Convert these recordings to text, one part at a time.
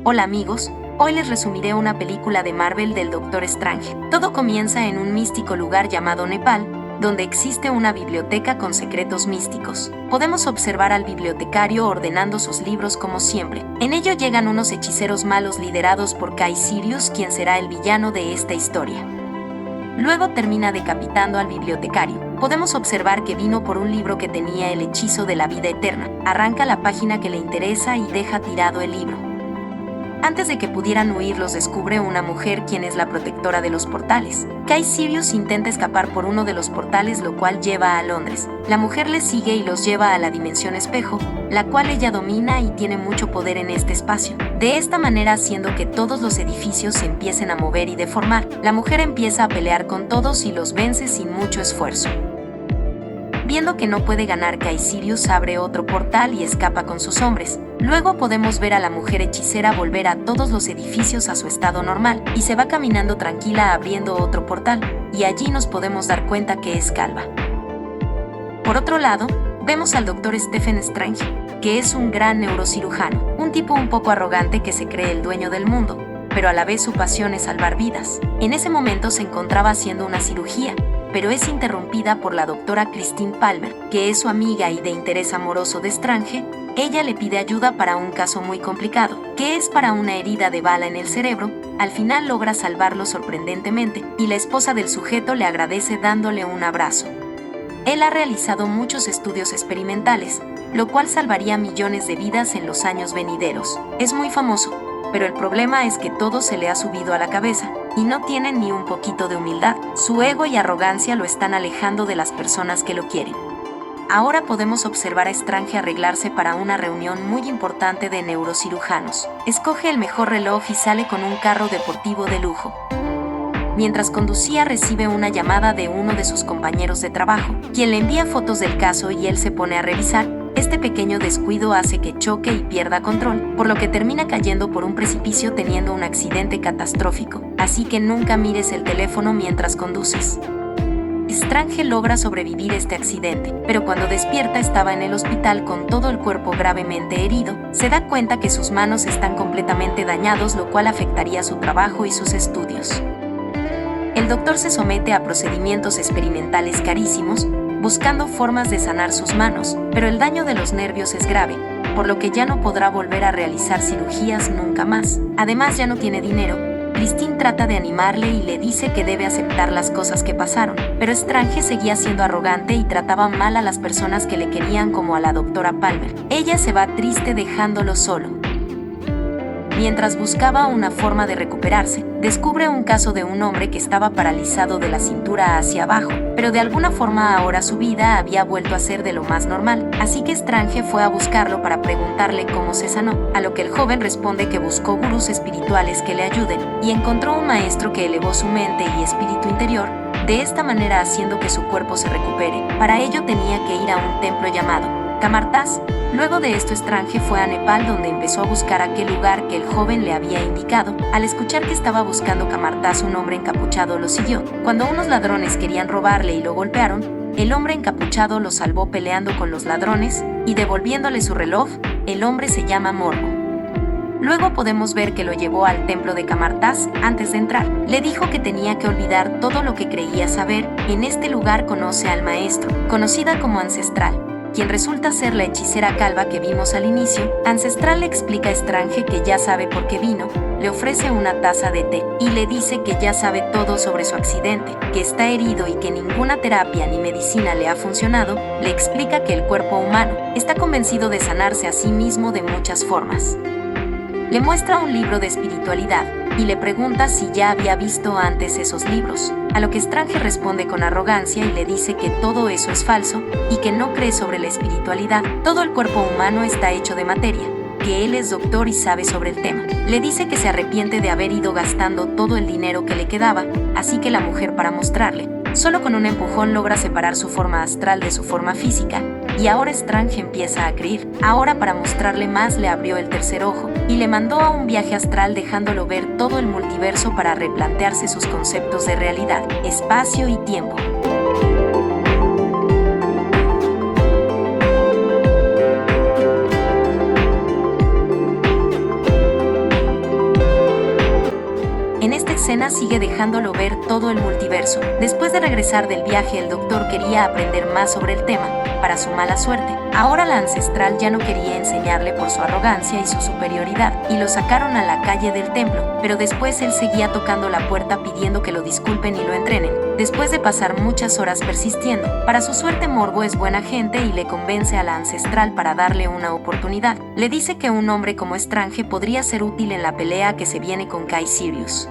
Hola amigos, hoy les resumiré una película de Marvel del Doctor Strange. Todo comienza en un místico lugar llamado Nepal, donde existe una biblioteca con secretos místicos. Podemos observar al bibliotecario ordenando sus libros como siempre. En ello llegan unos hechiceros malos liderados por Kai Sirius, quien será el villano de esta historia. Luego termina decapitando al bibliotecario. Podemos observar que vino por un libro que tenía el hechizo de la vida eterna. Arranca la página que le interesa y deja tirado el libro. Antes de que pudieran huir, los descubre una mujer quien es la protectora de los portales. Kai Sirius intenta escapar por uno de los portales, lo cual lleva a Londres. La mujer les sigue y los lleva a la dimensión espejo, la cual ella domina y tiene mucho poder en este espacio. De esta manera, haciendo que todos los edificios se empiecen a mover y deformar, la mujer empieza a pelear con todos y los vence sin mucho esfuerzo. Viendo que no puede ganar, Kai Sirius abre otro portal y escapa con sus hombres. Luego podemos ver a la mujer hechicera volver a todos los edificios a su estado normal, y se va caminando tranquila abriendo otro portal, y allí nos podemos dar cuenta que es calva. Por otro lado, vemos al Dr. Stephen Strange, que es un gran neurocirujano, un tipo un poco arrogante que se cree el dueño del mundo, pero a la vez su pasión es salvar vidas. En ese momento se encontraba haciendo una cirugía, pero es interrumpida por la doctora Christine Palmer, que es su amiga y de interés amoroso de Strange. Ella le pide ayuda para un caso muy complicado, que es para una herida de bala en el cerebro. Al final logra salvarlo sorprendentemente, y la esposa del sujeto le agradece dándole un abrazo. Él ha realizado muchos estudios experimentales, lo cual salvaría millones de vidas en los años venideros. Es muy famoso, pero el problema es que todo se le ha subido a la cabeza, y no tiene ni un poquito de humildad. Su ego y arrogancia lo están alejando de las personas que lo quieren. Ahora podemos observar a Strange arreglarse para una reunión muy importante de neurocirujanos. Escoge el mejor reloj y sale con un carro deportivo de lujo. Mientras conducía, recibe una llamada de uno de sus compañeros de trabajo, quien le envía fotos del caso y él se pone a revisar. Este pequeño descuido hace que choque y pierda control, por lo que termina cayendo por un precipicio teniendo un accidente catastrófico. Así que nunca mires el teléfono mientras conduces. Strange logra sobrevivir este accidente, pero cuando despierta estaba en el hospital con todo el cuerpo gravemente herido. Se da cuenta que sus manos están completamente dañados, lo cual afectaría su trabajo y sus estudios. El doctor se somete a procedimientos experimentales carísimos, buscando formas de sanar sus manos, pero el daño de los nervios es grave, por lo que ya no podrá volver a realizar cirugías nunca más. Además, ya no tiene dinero. Christine trata de animarle y le dice que debe aceptar las cosas que pasaron, pero Strange seguía siendo arrogante y trataba mal a las personas que le querían, como a la doctora Palmer. Ella se va triste dejándolo solo. Mientras buscaba una forma de recuperarse, descubre un caso de un hombre que estaba paralizado de la cintura hacia abajo, pero de alguna forma ahora su vida había vuelto a ser de lo más normal, así que Strange fue a buscarlo para preguntarle cómo se sanó, a lo que el joven responde que buscó gurús espirituales que le ayuden, y encontró un maestro que elevó su mente y espíritu interior, de esta manera haciendo que su cuerpo se recupere. Para ello tenía que ir a un templo llamado Kamartas. Luego de esto, Strange fue a Nepal, donde empezó a buscar aquel lugar que el joven le había indicado. Al escuchar que estaba buscando Kamartas, un hombre encapuchado lo siguió. Cuando unos ladrones querían robarle y lo golpearon, el hombre encapuchado lo salvó peleando con los ladrones y devolviéndole su reloj. El hombre se llama Morbo. Luego podemos ver que lo llevó al templo de Kamartas. Antes de entrar, le dijo que tenía que olvidar todo lo que creía saber. En este lugar conoce al maestro, conocida como Ancestral, quien resulta ser la hechicera calva que vimos al inicio. Ancestral le explica a Strange que ya sabe por qué vino, le ofrece una taza de té y le dice que ya sabe todo sobre su accidente, que está herido y que ninguna terapia ni medicina le ha funcionado. Le explica que el cuerpo humano está convencido de sanarse a sí mismo de muchas formas. Le muestra un libro de espiritualidad y le pregunta si ya había visto antes esos libros, a lo que Strange responde con arrogancia y le dice que todo eso es falso y que no cree sobre la espiritualidad. Todo el cuerpo humano está hecho de materia, que él es doctor y sabe sobre el tema. Le dice que se arrepiente de haber ido gastando todo el dinero que le quedaba, así que la mujer, para mostrarle, solo con un empujón logra separar su forma astral de su forma física, y ahora Strange empieza a creer. Ahora, para mostrarle más, le abrió el tercer ojo y le mandó a un viaje astral, dejándolo ver todo el multiverso para replantearse sus conceptos de realidad, espacio y tiempo. escena sigue dejándolo ver todo el multiverso. Después de regresar del viaje, el doctor quería aprender más sobre el tema. Para su mala suerte, ahora la ancestral ya no quería enseñarle por su arrogancia y su superioridad, y lo sacaron a la calle del templo, pero después él seguía tocando la puerta pidiendo que lo disculpen y lo entrenen, después de pasar muchas horas persistiendo. Para su suerte, Morbo es buena gente y le convence a la ancestral para darle una oportunidad. Le dice que un hombre como Strange podría ser útil en la pelea que se viene con Kai Sirius.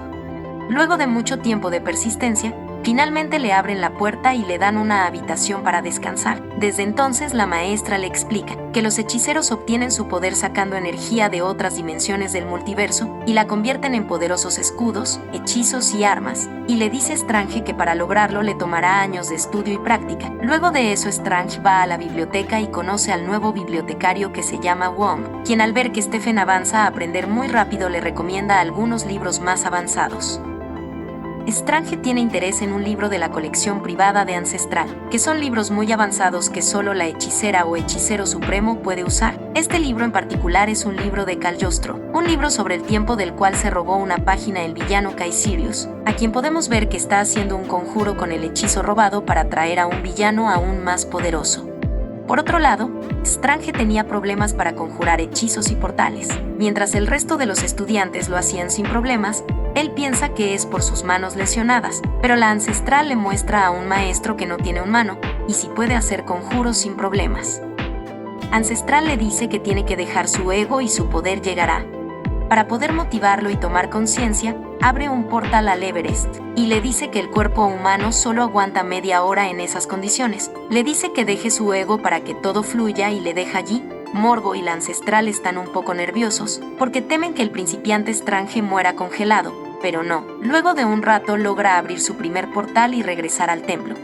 Luego de mucho tiempo de persistencia, finalmente le abren la puerta y le dan una habitación para descansar. Desde entonces la maestra le explica que los hechiceros obtienen su poder sacando energía de otras dimensiones del multiverso y la convierten en poderosos escudos, hechizos y armas, y le dice a Strange que para lograrlo le tomará años de estudio y práctica. Luego de eso, Strange va a la biblioteca y conoce al nuevo bibliotecario que se llama Wong, quien al ver que Stephen avanza a aprender muy rápido le recomienda algunos libros más avanzados. Strange tiene interés en un libro de la colección privada de Ancestral, que son libros muy avanzados que solo la hechicera o hechicero supremo puede usar. Este libro en particular es un libro de Cagliostro, un libro sobre el tiempo del cual se robó una página el villano Kai Sirius, a quien podemos ver que está haciendo un conjuro con el hechizo robado para traer a un villano aún más poderoso. Por otro lado, Strange tenía problemas para conjurar hechizos y portales. Mientras el resto de los estudiantes lo hacían sin problemas, él piensa que es por sus manos lesionadas, pero la ancestral le muestra a un maestro que no tiene un mano y si puede hacer conjuros sin problemas. Ancestral le dice que tiene que dejar su ego y su poder llegará. Para poder motivarlo y tomar conciencia, abre un portal al Everest y le dice que el cuerpo humano solo aguanta media hora en esas condiciones. Le dice que deje su ego para que todo fluya y le deja allí. Morbo y la ancestral están un poco nerviosos porque temen que el principiante Strange muera congelado, pero no. Luego de un rato logra abrir su primer portal y regresar al templo.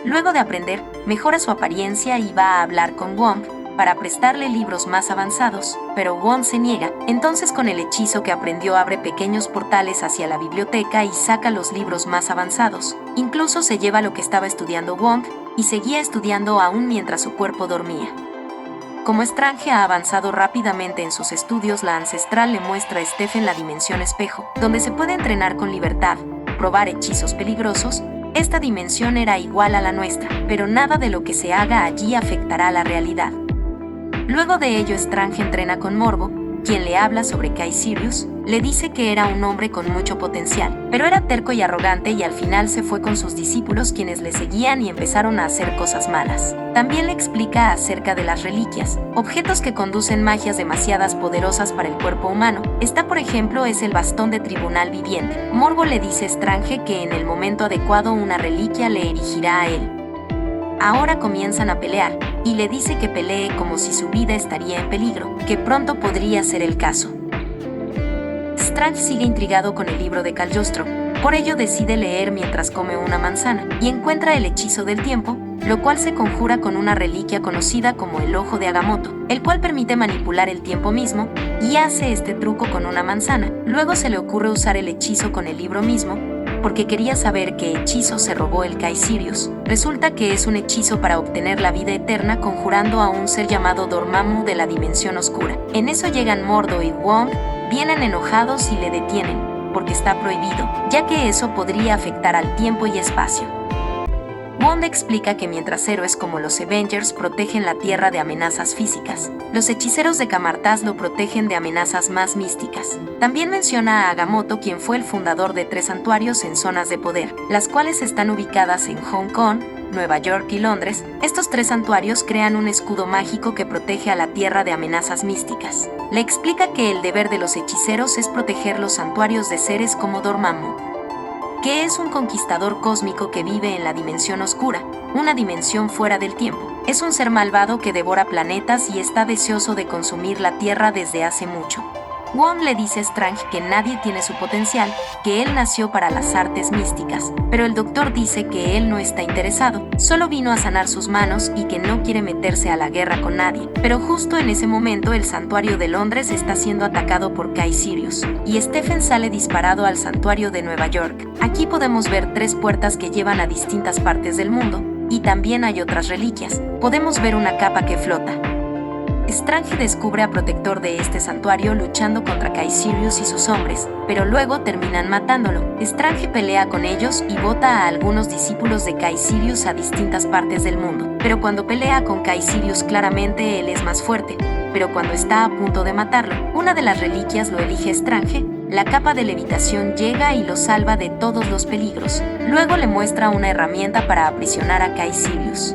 Luego de aprender, mejora su apariencia y va a hablar con Wong para prestarle libros más avanzados, pero Wong se niega. Entonces con el hechizo que aprendió abre pequeños portales hacia la biblioteca y saca los libros más avanzados. Incluso se lleva lo que estaba estudiando Wong y seguía estudiando aún mientras su cuerpo dormía. Como Strange ha avanzado rápidamente en sus estudios, la ancestral le muestra a Stephen la dimensión espejo, donde se puede entrenar con libertad, probar hechizos peligrosos. Esta dimensión era igual a la nuestra, pero nada de lo que se haga allí afectará a la realidad. Luego de ello, Strange entrena con Morbo, quien le habla sobre Kai Sirius. Le dice que era un hombre con mucho potencial, pero era terco y arrogante y al final se fue con sus discípulos quienes le seguían y empezaron a hacer cosas malas. También le explica acerca de las reliquias, objetos que conducen magias demasiadas poderosas para el cuerpo humano. Esta, por ejemplo, es el bastón de tribunal viviente. Morbo le dice a Strange que en el momento adecuado una reliquia le erigirá a él. Ahora comienzan a pelear, y le dice que pelee como si su vida estaría en peligro, que pronto podría ser el caso. Strange sigue intrigado con el libro de Cagliostro, por ello decide leer mientras come una manzana, y encuentra el hechizo del tiempo, lo cual se conjura con una reliquia conocida como el Ojo de Agamotto, el cual permite manipular el tiempo mismo, y hace este truco con una manzana. Luego se le ocurre usar el hechizo con el libro mismo, porque quería saber qué hechizo se robó el Kai Sirius. Resulta que es un hechizo para obtener la vida eterna conjurando a un ser llamado Dormammu de la dimensión oscura. En eso llegan Mordo y Wong, vienen enojados y le detienen, porque está prohibido, ya que eso podría afectar al tiempo y espacio. Wong explica que mientras héroes como los Avengers protegen la Tierra de amenazas físicas, los hechiceros de Camartaz lo protegen de amenazas más místicas. También menciona a Agamotto, quien fue el fundador de 3 santuarios en zonas de poder, las cuales están ubicadas en Hong Kong, Nueva York y Londres. Estos 3 santuarios crean un escudo mágico que protege a la Tierra de amenazas místicas. Le explica que el deber de los hechiceros es proteger los santuarios de seres como Dormammu, que es un conquistador cósmico que vive en la dimensión oscura, una dimensión fuera del tiempo. Es un ser malvado que devora planetas y está deseoso de consumir la Tierra desde hace mucho. Wong le dice a Strange que nadie tiene su potencial, que él nació para las artes místicas, pero el doctor dice que él no está interesado, solo vino a sanar sus manos y que no quiere meterse a la guerra con nadie. Pero justo en ese momento el santuario de Londres está siendo atacado por Kai Sirius, y Stephen sale disparado al santuario de Nueva York. Aquí podemos ver 3 puertas que llevan a distintas partes del mundo, y también hay otras reliquias. Podemos ver una capa que flota. Strange descubre a Protector de este santuario luchando contra Kaecilius y sus hombres, pero luego terminan matándolo. Strange pelea con ellos y bota a algunos discípulos de Kaecilius a distintas partes del mundo, pero cuando pelea con Kaecilius claramente él es más fuerte, pero cuando está a punto de matarlo, una de las reliquias lo elige Strange. La capa de levitación llega y lo salva de todos los peligros. Luego le muestra una herramienta para aprisionar a Kaecilius.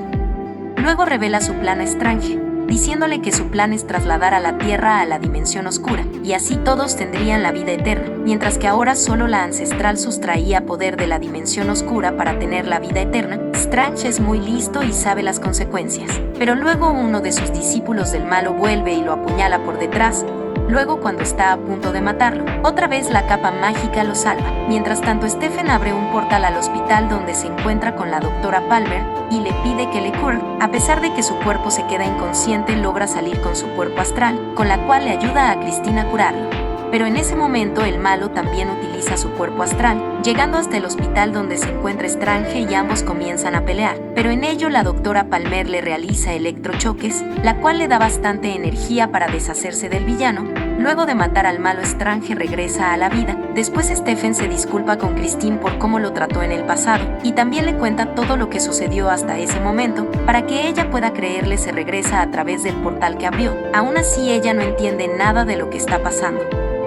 Luego revela su plan a Strange, diciéndole que su plan es trasladar a la Tierra a la dimensión oscura, y así todos tendrían la vida eterna, mientras que ahora solo la ancestral sustraía poder de la dimensión oscura para tener la vida eterna. Strange es muy listo y sabe las consecuencias, pero luego uno de sus discípulos del malo vuelve y lo apuñala por detrás. Luego, cuando está a punto de matarlo, otra vez la capa mágica lo salva. Mientras tanto, Stephen abre un portal al hospital donde se encuentra con la doctora Palmer y le pide que le cure. A pesar de que su cuerpo se queda inconsciente, logra salir con su cuerpo astral, con la cual le ayuda a Christine a curarlo. Pero en ese momento el malo también utiliza su cuerpo astral, llegando hasta el hospital donde se encuentra Strange y ambos comienzan a pelear. Pero en ello la doctora Palmer le realiza electrochoques, la cual le da bastante energía para deshacerse del villano. Luego de matar al malo, Strange regresa a la vida. Después Stephen se disculpa con Christine por cómo lo trató en el pasado y también le cuenta todo lo que sucedió hasta ese momento. Para que ella pueda creerle, se regresa a través del portal que abrió. Aún así ella no entiende nada de lo que está pasando.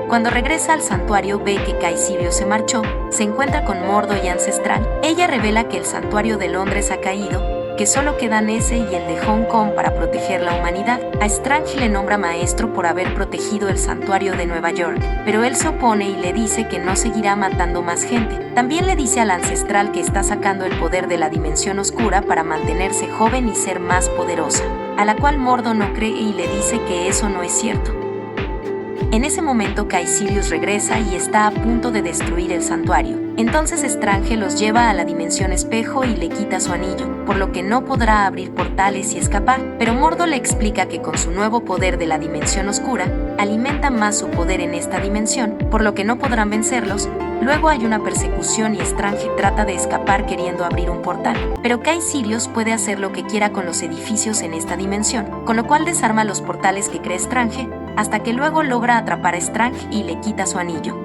Cuando regresa al santuario ve que Kaecilius se marchó, se encuentra con Mordo y Ancestral. Ella revela que el santuario de Londres ha caído, que solo quedan ese y el de Hong Kong para proteger la humanidad. A Strange le nombra maestro por haber protegido el santuario de Nueva York, pero él se opone y le dice que no seguirá matando más gente. También le dice al Ancestral que está sacando el poder de la dimensión oscura para mantenerse joven y ser más poderosa, a la cual Mordo no cree y le dice que eso no es cierto. En ese momento Kaecilius regresa y está a punto de destruir el santuario. Entonces Strange los lleva a la dimensión espejo y le quita su anillo, por lo que no podrá abrir portales y escapar, pero Mordo le explica que con su nuevo poder de la dimensión oscura, alimenta más su poder en esta dimensión, por lo que no podrán vencerlos. Luego hay una persecución y Strange trata de escapar queriendo abrir un portal, pero Kaecilius puede hacer lo que quiera con los edificios en esta dimensión, con lo cual desarma los portales que cree Strange, hasta que luego logra atrapar a Strange y le quita su anillo.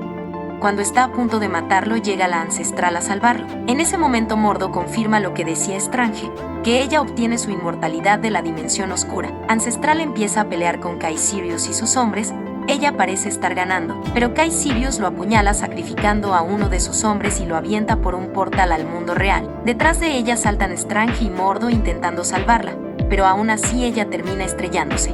Cuando está a punto de matarlo, llega la Ancestral a salvarlo. En ese momento Mordo confirma lo que decía Strange, que ella obtiene su inmortalidad de la dimensión oscura. Ancestral empieza a pelear con Kaecilius y sus hombres. Ella parece estar ganando, pero Kaecilius lo apuñala sacrificando a uno de sus hombres y lo avienta por un portal al mundo real. Detrás de ella saltan Strange y Mordo intentando salvarla, pero aún así ella termina estrellándose.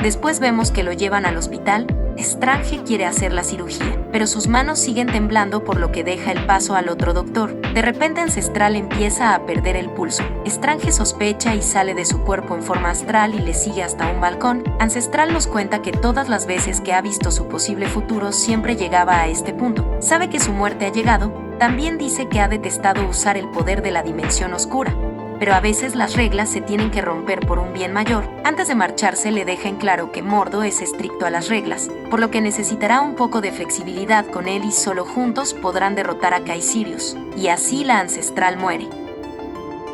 Después vemos que lo llevan al hospital. Strange quiere hacer la cirugía, pero sus manos siguen temblando, por lo que deja el paso al otro doctor. De repente Ancestral empieza a perder el pulso. Strange sospecha y sale de su cuerpo en forma astral y le sigue hasta un balcón. Ancestral nos cuenta que todas las veces que ha visto su posible futuro siempre llegaba a este punto. Sabe que su muerte ha llegado. También dice que ha detestado usar el poder de la dimensión oscura, pero a veces las reglas se tienen que romper por un bien mayor. Antes de marcharse le deja en claro que Mordo es estricto a las reglas, por lo que necesitará un poco de flexibilidad con él y solo juntos podrán derrotar a Kaecilius, y así la Ancestral muere.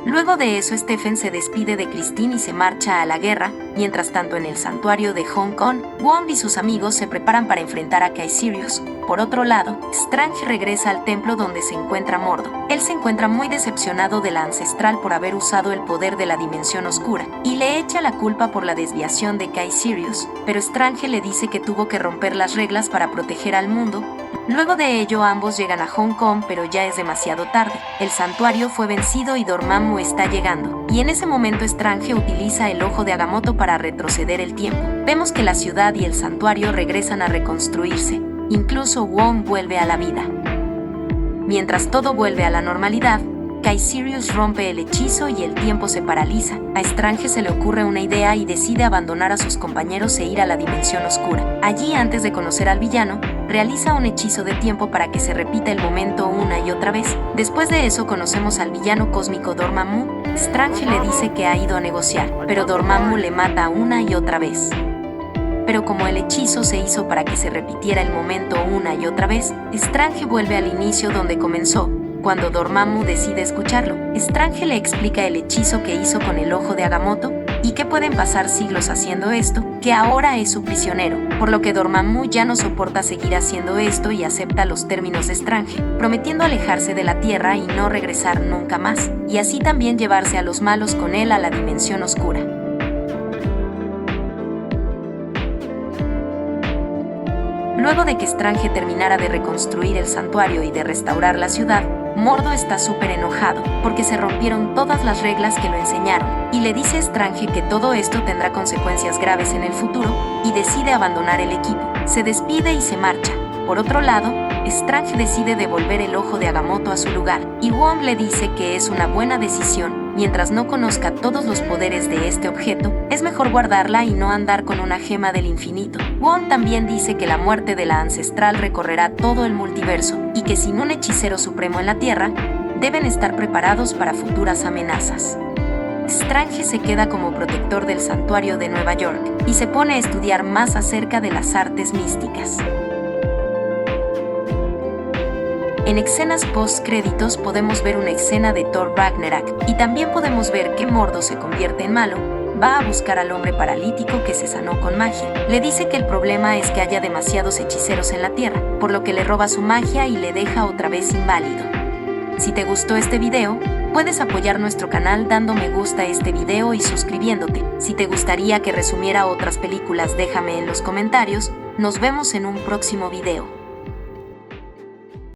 Luego de eso Stephen se despide de Christine y se marcha a la guerra. Mientras tanto, en el santuario de Hong Kong, Wong y sus amigos se preparan para enfrentar a Kaecilius. Por otro lado, Strange regresa al templo donde se encuentra Mordo. Él se encuentra muy decepcionado de la Ancestral por haber usado el poder de la dimensión oscura y le echa la culpa por la desviación de Kaecilius, pero Strange le dice que tuvo que romper las reglas para proteger al mundo. Luego de ello ambos llegan a Hong Kong, pero ya es demasiado tarde. El santuario fue vencido y Dormammu está llegando, y en ese momento Strange utiliza el ojo de Agamotto para retroceder el tiempo. Vemos que la ciudad y el santuario regresan a reconstruirse. Incluso Wong vuelve a la vida. Mientras todo vuelve a la normalidad, Kaecilius rompe el hechizo y el tiempo se paraliza. A Strange se le ocurre una idea y decide abandonar a sus compañeros e ir a la dimensión oscura. Allí, antes de conocer al villano, realiza un hechizo de tiempo para que se repita el momento una y otra vez. Después de eso conocemos al villano cósmico Dormammu. Strange le dice que ha ido a negociar, pero Dormammu le mata una y otra vez. Pero como el hechizo se hizo para que se repitiera el momento una y otra vez, Strange vuelve al inicio donde comenzó. Cuando Dormammu decide escucharlo, Strange le explica el hechizo que hizo con el ojo de Agamotto. y que pueden pasar siglos haciendo esto, que ahora es su prisionero, por lo que Dormammu ya no soporta seguir haciendo esto y acepta los términos de Strange, prometiendo alejarse de la Tierra y no regresar nunca más, y así también llevarse a los malos con él a la dimensión oscura. Luego de que Strange terminara de reconstruir el santuario y de restaurar la ciudad, Mordo está súper enojado porque se rompieron todas las reglas que lo enseñaron, y le dice a Strange que todo esto tendrá consecuencias graves en el futuro, y decide abandonar el equipo. Se despide y se marcha. Por otro lado, Strange decide devolver el ojo de Agamotto a su lugar, y Wong le dice que es una buena decisión. Mientras no conozca todos los poderes de este objeto, es mejor guardarla y no andar con una gema del infinito. Wong también dice que la muerte de la ancestral recorrerá todo el multiverso, y que sin un hechicero supremo en la Tierra, deben estar preparados para futuras amenazas. Strange se queda como protector del santuario de Nueva York, y se pone a estudiar más acerca de las artes místicas. En escenas post-créditos podemos ver una escena de Thor Ragnarok, y también podemos ver que Mordo se convierte en malo, va a buscar al hombre paralítico que se sanó con magia. Le dice que el problema es que haya demasiados hechiceros en la Tierra, por lo que le roba su magia y le deja otra vez inválido. Si te gustó este video, puedes apoyar nuestro canal dando me gusta a este video y suscribiéndote. Si te gustaría que resumiera otras películas, déjame en los comentarios. Nos vemos en un próximo video.